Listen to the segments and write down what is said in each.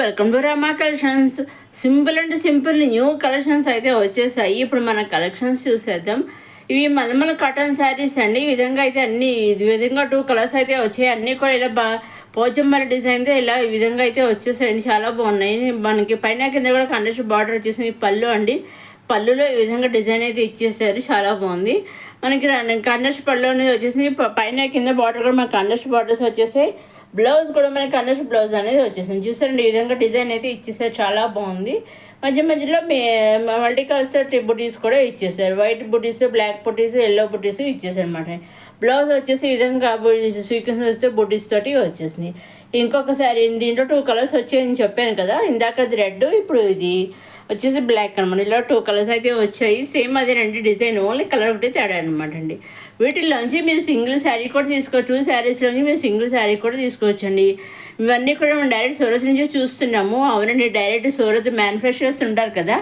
Welcome to Rama collections. Simple and simple new collections అయితే వచ్చేసాయి. ఇప్పుడు మన కలెక్షన్స్ చూసేద్దాం. ఇవి మల్మల్ కాటన్ శారీస్ అండి. ఈ విధంగా అయితే అన్ని ఈ విధంగా 2 కలర్స్ అయితే వచ్చాయి. అన్నీ కూడా ఇలా పోచంపల్లి డిజైన్తో ఇలా ఈ విధంగా అయితే వచ్చేసాయండి. చాలా బాగున్నాయి. మనకి పైన కింద కూడా కండెస్ట్ బార్డర్ వచ్చేసింది. పళ్ళు అండి, పళ్ళులో ఈ విధంగా డిజైన్ అయితే ఇచ్చేసారు. చాలా బాగుంది. మనకి కండెస్ట్ పళ్ళు అనేది వచ్చేసింది. పైన కింద బార్డర్ కూడా మనకి కండెస్ట్ బార్డర్స్ వచ్చేసాయి. బ్లౌజ్ కూడా మనకి కండెస్ట్ బ్లౌజ్ అనేది వచ్చేసింది. చూసారండి, ఈ విధంగా డిజైన్ అయితే ఇచ్చేసారు. చాలా బాగుంది. మధ్య మధ్యలో మల్టీ కలర్స్ బుటీస్ కూడా ఇచ్చేసారు. వైట్ బుటీస్, బ్లాక్ బుటీస్, ఎల్లో బుటీస్ ఇచ్చేసారు అనమాట. బ్లౌజ్ వచ్చేసి ఈ విధంగా సీక్వెన్స్ వస్తే బుటీస్ తోటి వచ్చేసినాయి. ఇంకొకసారి దీంట్లో 2 కలర్స్ వచ్చాయని చెప్పాను కదా, ఇందాకది రెడ్, ఇప్పుడు ఇది వచ్చేసి బ్లాక్ అనమాట. ఇలా 2 కలర్స్ అయితే వచ్చాయి. సేమ్ అదే రండి డిజైన్, ఓన్లీ కలర్ ఒకటి తేడా అనమాట అండి. వీటిల్లోంచి మీరు సింగిల్ శారీ కూడా తీసుకోవచ్చు. 2 శారీస్లోంచి మీరు సింగిల్ శారీ కూడా తీసుకోవచ్చండి. ఇవన్నీ కూడా మనం డైరెక్ట్ సూరత్ నుంచి చూస్తున్నాము. అవునండి, డైరెక్ట్ సూరత్ మ్యానుఫ్యాక్చరర్స్ ఉంటారు కదా,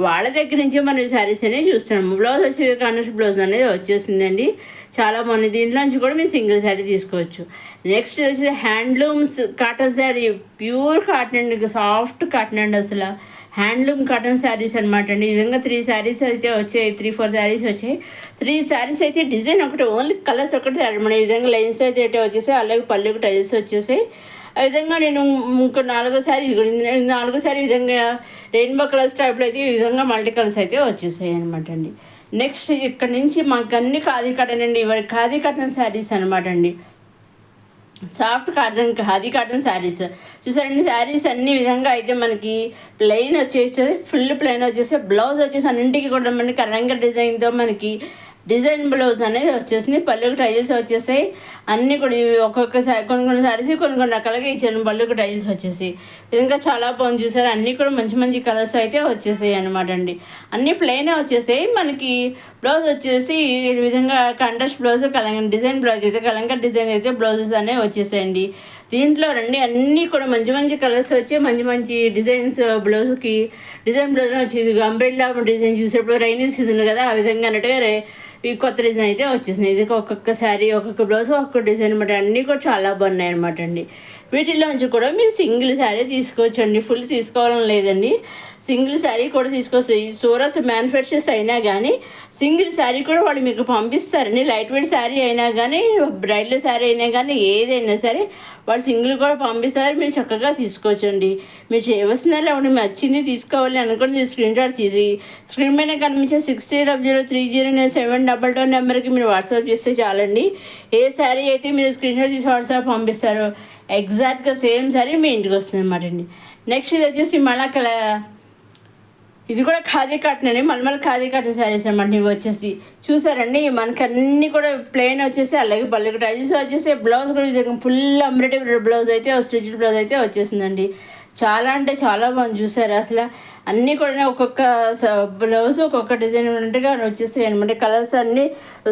వాళ్ళ దగ్గర నుంచి మనం ఈ శారీస్ అనేది చూస్తున్నాము. బ్లౌజ్ వచ్చి కాంట్రాస్ట్ బ్లౌజ్ అనేది వచ్చేసిందండి. చాలా బాగుంది. దీంట్లోంచి కూడా మీరు సింగిల్ శారీ తీసుకోవచ్చు. నెక్స్ట్ వచ్చి handlooms cotton sari, pure cotton అండి, సాఫ్ట్ కాటన్ అండి. అసలు హ్యాండ్లూమ్ కాటన్ శారీస్ అనమాట అండి. ఈ విధంగా 3 శారీస్ అయితే వచ్చాయి, 3-4 శారీస్ వచ్చాయి. 3 శారీస్ అయితే డిజైన్ ఒకటి, ఓన్లీ కలర్స్ ఒకటి మన ఈ విధంగా లైన్స్ అయితే వచ్చేసాయి. అలాగే పళ్ళుకి టైల్స్ వచ్చేసాయి. ఆ విధంగా నేను ఇంకో 4వ శారీ, 4వ శారీ ఈ విధంగా రెయిన్బో కలర్స్ టైప్లో అయితే ఈ విధంగా మల్టీ కలర్స్ అయితే వచ్చేసాయి అనమాట అండి. నెక్స్ట్ ఇక్కడ నుంచి మాకు అన్ని ఖాదీ కాటన్ అండి. ఇవి ఖాదీ కాటన్ శారీస్ అనమాట అండి. Soft cotton khadi cotton saris చూసారండి. శారీస్ అన్ని విధంగా అయితే మనకి ప్లెయిన్ వచ్చేసి, ఫుల్ ప్లెయిన్ వచ్చేసి, బ్లౌజ్ వచ్చేసి అన్నింటికి కూడా మనకి కలంగా డిజైన్తో మనకి డిజైన్ బ్లౌజ్ అనేది వచ్చేసింది. పళ్ళుకి టైల్స్ వచ్చేసాయి. అన్నీ కూడా ఇవి ఒక్కొక్క కొన్ని శారీస్ కొన్ని రకాలుగా ఇచ్చాను. పళ్ళుకి టైల్స్ వచ్చేసి విధంగా చాలా బాగుంది. చూసారు, అన్నీ కూడా మంచి మంచి కలర్స్ అయితే వచ్చేసాయి అనమాట అండి. అన్నీ ప్లెయినే వచ్చేసాయి. మనకి బ్లౌజ్ వచ్చేసి ఈ విధంగా కంట్రాస్ట్ బ్లౌజ్, డిజైన్ బ్లౌజ్ అయితే కలంగా డిజైన్ అయితే బ్లౌజెస్ అనేవి వచ్చేసాయండి. దీంట్లో రండి అన్నీ కూడా మంచి మంచి కలర్స్ వచ్చి మంచి మంచి డిజైన్స్. బ్లౌజ్కి డిజైన్ బ్లౌజ్ వచ్చి అంబ్రెల్లా డిజైన్ చూసేప్పుడు రైనీ సీజన్ కదా, ఆ విధంగా అన్నట్టుగా ఈ కొత్త డిజైన్ అయితే వచ్చేసినాయి. ఇది ఒక్కొక్క శారీ, ఒక్కొక్క బ్లౌజ్, ఒక్కొక్క డిజైన్ అనమాట. అన్నీ కూడా చాలా బాగున్నాయి అనమాట అండి. వీటిలోంచి కూడా మీరు సింగిల్ శారీ తీసుకోవచ్చండి. ఫుల్ తీసుకోవాలని లేదండి, సింగిల్ శారీ కూడా తీసుకోవచ్చు. ఈ సూరత్ మ్యానుఫ్యాక్చర్స్ అయినా కానీ సింగిల్ శారీ కూడా వాళ్ళు మీకు పంపిస్తారండి. లైట్ వెయిట్ శారీ అయినా కానీ, బ్రైడల్ శారీ అయినా కానీ, ఏదైనా సరే వాళ్ళు సింగిల్ కూడా పంపిస్తారు. మీరు చక్కగా తీసుకోవచ్చండి. మీరు చేయవలసిందని అప్పుడు నచ్చింది తీసుకోవాలి అనుకుని స్క్రీన్ షాట్ తీసి స్క్రీన్ పైన కనిపించే 6000300722 నెంబర్కి మీరు వాట్సాప్ చేస్తే చాలండి. ఏ శారీ అయితే మీరు స్క్రీన్ షాట్ తీసి వాట్సాప్ పంపిస్తారో ఎగ్జాక్ట్గా సేమ్ శారీ మీ ఇంటికి వస్తుంది అనమాట అండి. నెక్స్ట్ ఇది వచ్చేసి ఇది కూడా ఖాదీ కాటన్ అండి. మల్మల్ ఖాదీ కాటన్ శారీస్ అనమాట. ఇవి వచ్చేసి చూసారండి, మనకి అన్నీ కూడా ప్లెయిన్ వచ్చేసి, అలాగే పళ్ళకి టైల్స్ వచ్చేసి, బ్లౌజ్ కూడా ఫుల్ ఎంబ్రాయిడరీ బ్లౌజ్ అయితే స్టిచ్డ్ బ్లౌజ్ అయితే వచ్చేసిందండి. చాలా అంటే చాలా బాగుంది. చూసారు, అసలు అన్నీ కూడా ఒక్కొక్క బ్లౌజ్ ఒక్కొక్క డిజైన్ ఉన్నట్టుగా వచ్చేసాయి అనమాట. కలర్స్ అన్నీ,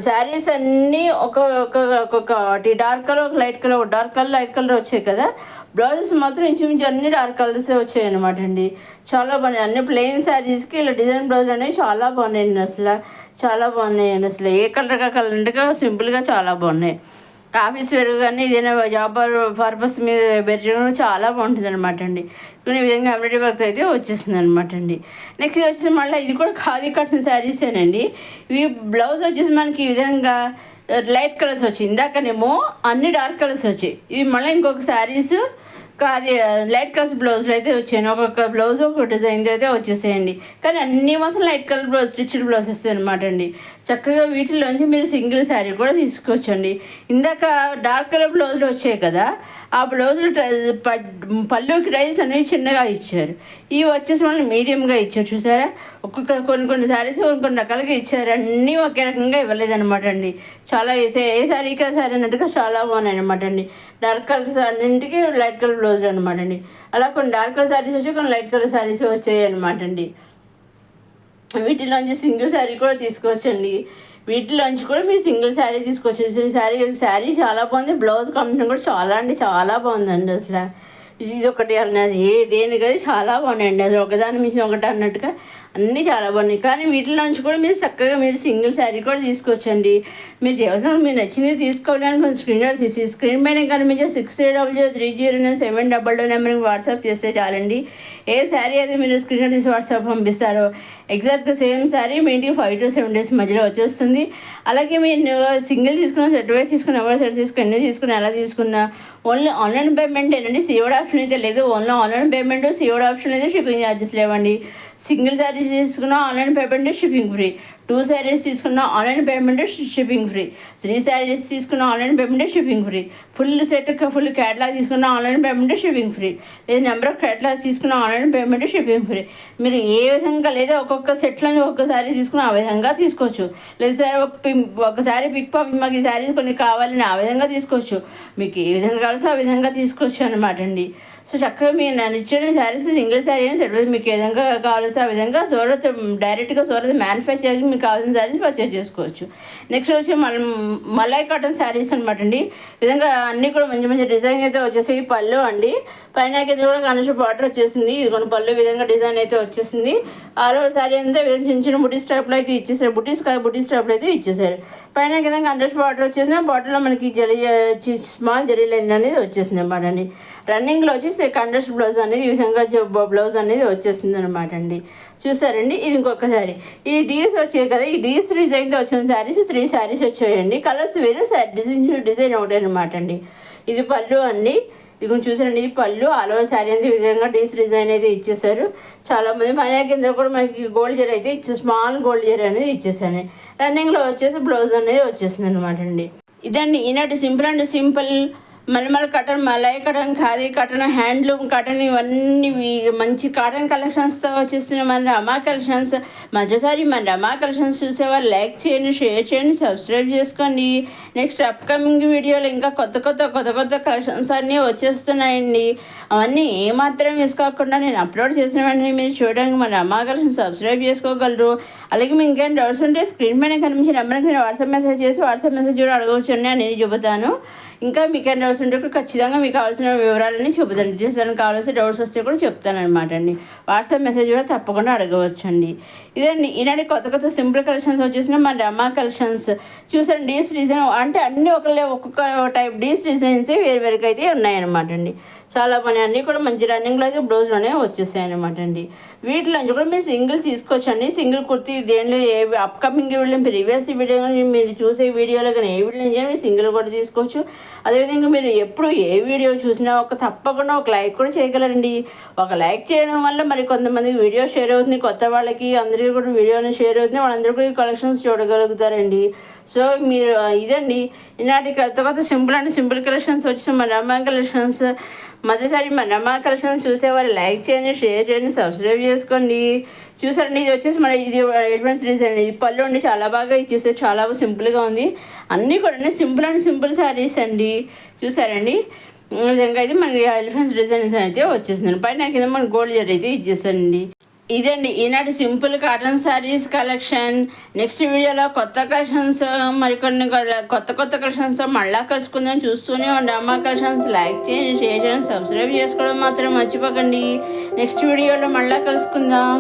శారీస్ అన్నీ ఒక్కొక్కటి డార్క్ కలర్, ఒక లైట్ కలర్, ఒక డార్క్ కలర్, లైట్ కలర్ వచ్చాయి కదా. బ్లౌజెస్ మాత్రం ఇంచుమించు అన్ని డార్క్ కలర్స్ వచ్చాయి అనమాట అండి. చాలా బాగున్నాయి. అన్ని ప్లెయిన్ శారీస్కి ఇలా డిజైన్ బ్లౌజ్ అనేవి చాలా బాగున్నాయండి. అసలు చాలా బాగున్నాయండి. అసలు ఏ కలర్ కావాలంటే సింపుల్గా చాలా బాగున్నాయి. ఆఫీస్ వేర్ కానీ ఏదైనా జాబ్ పర్పస్ మీద బెడ్రూమ్ చాలా బాగుంటుంది అనమాట అండి. కొన్ని విధంగా ఎంబ్రాయిడరీ వర్క్ అయితే వచ్చేస్తుంది అనమాట అండి. నెక్స్ట్ వచ్చేసి మళ్ళీ ఇది కూడా ఖాదీ కాటన్ శారీసేనండి. ఇవి బ్లౌజ్ వచ్చేసి మనకి ఈ విధంగా లైట్ కలర్స్ వచ్చాయి. ఇందాకనేమో అన్ని డార్క్ కలర్స్ వచ్చాయి. ఇవి మళ్ళీ ఇంకొక శారీస్ అది లైట్ కలర్స్ బ్లౌజ్లో అయితే వచ్చాయి. ఒక్కొక్క బ్లౌజ్ ఒక డిజైన్ అయితే వచ్చేసాయండి. కానీ అన్నీ మాత్రం light colour blouse, stitched blouses అనమాట అండి. చక్కగా వీటిలోంచి మీరు సింగిల్ శారీ కూడా తీసుకోవచ్చండి. ఇందాక డార్క్ కలర్ బ్లౌజ్లో వచ్చాయి కదా, ఆ బ్లౌజులు పళ్ళుకి టైల్స్ అనేవి చిన్నగా ఇచ్చారు. ఇవి వచ్చేసి మనం మీడియంగా ఇచ్చారు. చూసారా, ఒక్కొక్క కొన్ని శారీస్ కొన్ని రకాలుగా ఇచ్చారు. అన్నీ ఒకే రకంగా ఇవ్వలేదన్నమాట అండి. చాలా ఏ శారీకి శారీ అన్నట్టుగా చాలా బాగున్నాయి అనమాట అండి. డార్క్ కలర్స్ అన్నింటికి లైట్ కలర్ బ్లౌజ్ అనమాట అండి. అలా కొన్ని డార్క్ కలర్ శారీస్ వచ్చి, కొన్ని లైట్ కలర్ శారీస్ వచ్చాయి అనమాట అండి. వీటిలోంచి సింగిల్ శారీ కూడా తీసుకోవచ్చండి. వీటిలోంచి కూడా మీరు సింగిల్ శారీ తీసుకోవచ్చు. శారీ చాలా బాగుంది. బ్లౌజ్ కాంబినేషన్ కూడా చాలా అంటే చాలా బాగుందండి. అసలు ఇది ఒకటి అన్నది దేనికది చాలా బాగున్నాయండి. అది ఒకదాని మించిన ఒకటి అన్నట్టుగా అన్నీ చాలా బాగున్నాయి. కానీ వీటిలో నుంచి కూడా మీరు చక్కగా మీరు సింగిల్ శారీ కూడా తీసుకోవచ్చండి. మీరు అవసరం మీరు నచ్చింది తీసుకోవడానికి స్క్రీన్ షాట్ తీసి స్క్రీన్ పైన కనిపించే 6300309700 నెంబర్కి వాట్సాప్ చేస్తే చాలండి. ఏ శారీ అయితే మీరు స్క్రీన్ షాట్ తీసి వాట్సాప్ పంపిస్తారో ఎగ్జాక్ట్గా సేమ్ శారీ మీ ఇంటికి 5 to 7 days మధ్యలో వచ్చేస్తుంది. అలాగే మీరు సింగిల్ తీసుకున్న సెట్ వైస్ తీసుకున్న ఎవరు సెట్ తీసుకుని ఎన్ని తీసుకున్నా ఎలా తీసుకున్నా ఓన్లీ ఆన్లైన్ పేమెంట్ ఏనండి. సిఓడి ఆప్షన్ అయితే లేదు. Only online payment, COD option అయితే షిప్పింగ్ ఛార్జెస్ లేవండి. సింగిల్ శారీస్ తీసుకున్న online payment shipping free, 2 saris తీసుకున్న online payment shipping free, 3 saris తీసుకున్న online payment shipping free, full set full catalogue తీసుకున్న ఆన్లైన్ పేమెంట్ షిప్పింగ్ ఫ్రీ, లేదా నెంబర్ ఆఫ్ క్యాటలాగ్స్ తీసుకున్న online payment shipping free. మీరు ఏ విధంగా లేదా ఒక్కొక్క సెట్లో ఒక్కొక్క శారీ తీసుకున్న ఆ విధంగా తీసుకోవచ్చు. లేదా సార్ ఒకసారి పిక్ పంపి మాకు ఈ శారీస్ కొన్ని కావాలని ఆ విధంగా తీసుకోవచ్చు. మీకు ఏ విధంగా కావాల్సో ఆ విధంగా తీసుకోవచ్చు అనమాట అండి. సో చక్కగా మీరు నన్ను ఇచ్చిన శారీస్ సింగిల్ శారీ అని సెట్ మీకు ఏ విధంగా కావాల్సో ఆ విధంగా డైరెక్ట్గా సూరత్ మ్యానుఫ్యాక్చరింగ్ మీకు కావాల్సిన శారీస్ పర్చేజ్ చేసుకోవచ్చు. నెక్స్ట్ వచ్చి మలై కాటన్ శారీస్ అనమాట అండి. ఈ విధంగా అన్నీ కూడా మంచి మంచి డిజైన్ అయితే వచ్చేసి పళ్ళు అండి. పైన కింద కూడా కనుష బార్డర్ వచ్చేసింది. ఇది కొన్ని పళ్ళు విధంగా డిజైన్ అయితే వచ్చేసింది. ఆల్ ఓవర్ శారీ అంతా చిన్న చిన్న బుటీస్ టైప్లో అయితే ఇచ్చేసారు. బుటీస్ టైప్లో అయితే ఇచ్చేసారు. పైన కింద కండస్ బార్డర్ వచ్చేసిన బార్డర్లో మనకి స్మాల్ జరీ లైన్ అనేది వచ్చేసింది అనమాట అండి. రన్నింగ్లో వచ్చేసి కండస్ బ్లౌజ్ అనేది ఈ విధంగా బ్లౌజ్ అనేది వచ్చేసింది అనమాట అండి. చూసారండి. ఇది ఇంకొక శారీ. ఈ డీల్స్ వచ్చాయి కదా, ఈ డీల్స్ డిజైన్తో వచ్చిన శారీస్ 3 శారీస్ వచ్చాయండి. కలర్స్ వేరు, డిజైన్ ఒకటే అనమాట అండి. ఇది పళ్ళు అండి. ఇది కొంచెం చూసారండి. ఈ పళ్ళు ఆల్ ఓవర్ శారీ అనేది ఈ విధంగా డీల్స్ డిజైన్ అయితే ఇచ్చేసారు. చాలామంది పైన కింద కూడా మనకి గోల్డ్ జరీ అయితే స్మాల్ గోల్డ్ జరీ అనేది ఇచ్చేసాను. రన్నింగ్లో వచ్చేసి బ్లౌజ్ అనేది వచ్చేసింది అనమాట అండి. ఇదండి ఈనాటి simple and simple malmal cotton, malai cotton, khadi cotton, handloom cotton ఇవన్నీ మంచి కాటన్ కలెక్షన్స్తో వచ్చేస్తున్న మన రమా కలెక్షన్స్. మరోసారి మన రమా కలెక్షన్స్ చూసేవారు లైక్ చేయండి, షేర్ చేయండి, సబ్స్క్రైబ్ చేసుకోండి. నెక్స్ట్ అప్కమింగ్ వీడియోలో ఇంకా కొత్త కలెక్షన్స్ అన్నీ వచ్చేస్తున్నాయండి. అవన్నీ ఏమాత్రం మిస్ కాకుండా నేను అప్లోడ్ చేసిన వెంటనే మీరు చూడడానికి మన రమా కలెక్షన్ సబ్స్క్రైబ్ చేసుకోగలరు. అలాగే మీకు ఇంకేం డౌట్స్ ఉంటే స్క్రీన్ పైన కనిపించిన నెంబర్కి నేను వాట్సాప్ మెసేజ్ చేసి వాట్సాప్ మెసేజ్ కూడా అడగవచ్చు అని నేను చెబుతాను. ఇంకా మీకు ఏం డౌట్స్ ఉంటే కూడా ఖచ్చితంగా మీకు కావాల్సిన వివరాలన్నీ చెబుతాను. డీటెయిల్స్ ఏమైనా కావాల్సిన డౌట్స్ వస్తే కూడా చెప్తాను అనమాట అండి. వాట్సాప్ మెసేజ్ కూడా తప్పకుండా అడగవచ్చండి. ఇదండి ఈనాటి కొత్త సింపుల్ కలెక్షన్స్ వచ్చేసిన మన రమా కలెక్షన్స్. చూసాను డీస్ డిజైన్ అంటే అన్నీ ఒక్కొక్క టైప్ డీస్ డిజైన్స్ వేరువేరుగా అయితే ఉన్నాయన్నమాట అండి. చాలా పని అన్నీ కూడా మంచి రన్నింగ్లో అయితే బ్లౌజ్లోనే వచ్చేసాయి అనమాట అండి. వీటిలోంచి కూడా మీరు సింగిల్ తీసుకోవచ్చు అండి. సింగిల్ కుర్తీ దేనిలో ఏ అప్కమింగ్ వీడియో ప్రీవియస్ వీడియో మీరు చూసే వీడియోలో కానీ ఏ వీడియో నుంచి మీరు సింగిల్ కూడా తీసుకోవచ్చు. అదేవిధంగా మీరు ఎప్పుడు ఏ వీడియో చూసినా తప్పకుండా ఒక లైక్ కూడా చేయగలరండి. ఒక లైక్ చేయడం వల్ల మరి కొంతమందికి వీడియో షేర్ అవుతుంది, కొత్త వాళ్ళకి అందరికీ కూడా వీడియోని షేర్ అవుతుంది, వాళ్ళందరూ కూడా కలెక్షన్స్ చూడగలుగుతారండి. సో మీరు ఇదండి ఈనాటి కొత్త సింపుల్ అండ్ సింపుల్ కలెక్షన్స్ వచ్చిన మన రమా కలెక్షన్స్. మొదటిసారి మన రమా కలెక్షన్స్ చూసేవారు లైక్ చేయండి, షేర్ చేయండి, సబ్స్క్రైబ్ చేసుకోండి. చూసారండి ఇది వచ్చేసి మన ఇది అడ్వాన్స్ డిజైన్. ఇది పళ్ళు అండి చాలా బాగా ఇచ్చేస్తే చాలా సింపుల్గా ఉంది. అన్నీ కూడా సింపుల్ అండ్ సింపుల్ శారీస్ అండి. చూసారండి ఈ విధంగా అయితే మనకి ఎలిఫెంట్స్ డిజైన్స్ అయితే వచ్చేసిందండి. పైన కింద మన గోల్డ్ జరీ అయితే ఇచ్చేస్తానండి. ఇదండి ఈనాటి simple cotton saris collection. Next వీడియోలో కొత్త కలెక్షన్స్ మరికొన్ని కొత్త కలెక్షన్స్ మళ్ళీ కలుసుకుందాం. చూస్తూనే ఉండి అమ్మ కలెక్షన్స్ లైక్ చేయండి, షేర్ చేయండి, సబ్స్క్రైబ్ చేసుకోవడం మాత్రం మర్చిపోకండి. నెక్స్ట్ వీడియోలో మళ్ళీ కలుసుకుందాం.